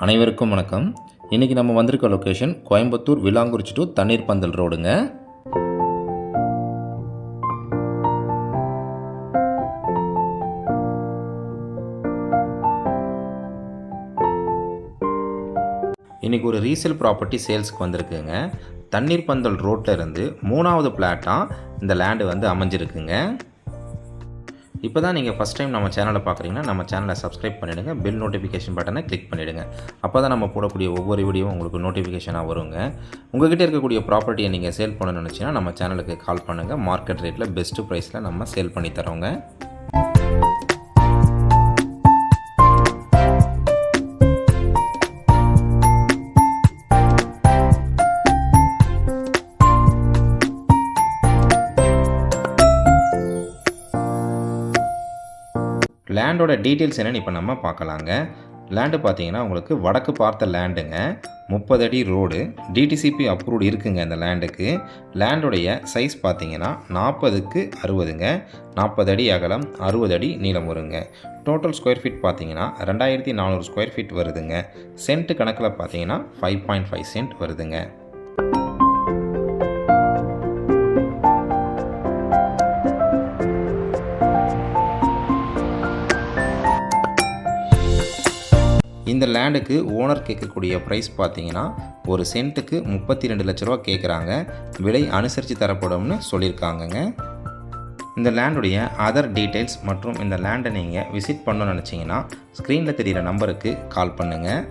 அனைவருக்கும் வணக்கம். இன்றைக்கி நம்ம வந்திருக்க லொக்கேஷன் கோயம்புத்தூர் விலாங்குறிச்சி டு தண்ணீர் பந்தல் ரோடுங்க. இன்றைக்கி ஒரு ரீசேல் ப்ராப்பர்ட்டி சேல்ஸுக்கு வந்திருக்குங்க. தண்ணீர் பந்தல் ரோட்டில் இருந்து 3வது பிளாட்டாக இந்த லேண்டு வந்து அமைஞ்சிருக்குங்க. இப்போ தான் நீங்கள் ஃபஸ்ட் டைம் நம்ம சேனலை பார்க்குறீங்கன்னா நம்ம சேனலை சப்ஸ்கிரைப் பண்ணிவிடுங்க. பெல் நோட்டிஃபிகேஷன் பட்டனை கிளிக் பண்ணிவிடுங்க. அப்போ தான் நம்ம போடக்கூடிய ஒவ்வொரு வீடியோவும் உங்களுக்கு நோட்டிஃபிகேஷனாக வருங்க. உங்கள்கிட்ட இருக்கக்கூடிய ப்ராப்பர்ட்டியை நீங்கள் சேல் பண்ணணும்னு நினச்சிங்கன்னா நம்ம சேனலுக்கு கால் பண்ணுங்கள். மார்க்கெட் ரேட்டில் பெஸ்ட்டு ப்ரைஸில் நம்ம சேல் பண்ணி தரோங்க. லேண்டோட டீட்டெயில்ஸ் என்னென்னு இப்போ நம்ம பார்க்கலாங்க. லேண்டு பார்த்தீங்கன்னா உங்களுக்கு வடக்கு பார்த்த லேண்டுங்க. 30 அடி ரோடு, டிடிசிபி அப்ரூவ்டு இருக்குங்க இந்த லேண்டுக்கு. லேண்டுடைய சைஸ் பார்த்தீங்கன்னா 40க்கு 60ங்க. 40 அடி அகலம், 60 அடி நீளம் வருங்க. டோட்டல் ஸ்கொயர் ஃபீட் பார்த்தீங்கன்னா 2400 ஸ்கொயர் ஃபீட் வருதுங்க. சென்ட் கணக்கில் பார்த்தீங்கன்னா 5.5 சென்ட் வருதுங்க. இந்த லேண்டுக்கு ஓனர் கேட்கக்கூடிய ப்ரைஸ் பார்த்தீங்கன்னா ஒரு சென்ட்டுக்கு 32 லட்ச ரூபா கேட்குறாங்க. விலை அனுசரித்து தரப்படும்னு சொல்லியிருக்காங்கங்க. இந்த லேண்டுடைய அதர் டீட்டெயில்ஸ் மற்றும் இந்த லேண்டை நீங்கள் விசிட் பண்ணணும்னு நினச்சிங்கன்னா ஸ்க்ரீனில் தெரிகிற நம்பருக்கு கால் பண்ணுங்கள்.